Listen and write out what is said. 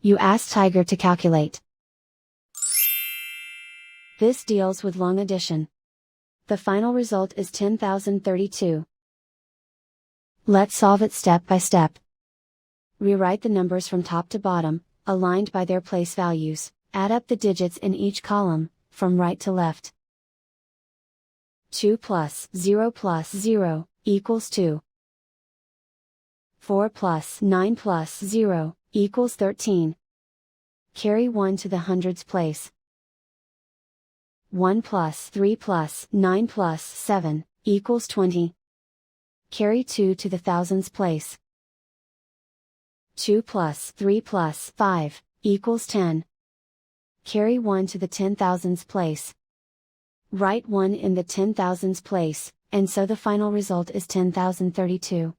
You ask Tiger to calculate. This deals with long addition. The final result is 10,032. Let's solve it step by step. Rewrite the numbers from top to bottom, aligned by their place values. Add up the digits in each column, from right to left. 2 plus 0 plus 0, equals 2. 4 plus 9 plus 0, equals 13. Carry 1 to the hundreds place. 1 plus 3 plus 9 plus 7, equals 20. Carry 2 to the thousands place. 2 plus 3 plus 5, equals 10. Carry 1 to the 10,000s place. Write 1 in the 10,000s place, and so the final result is 10,032.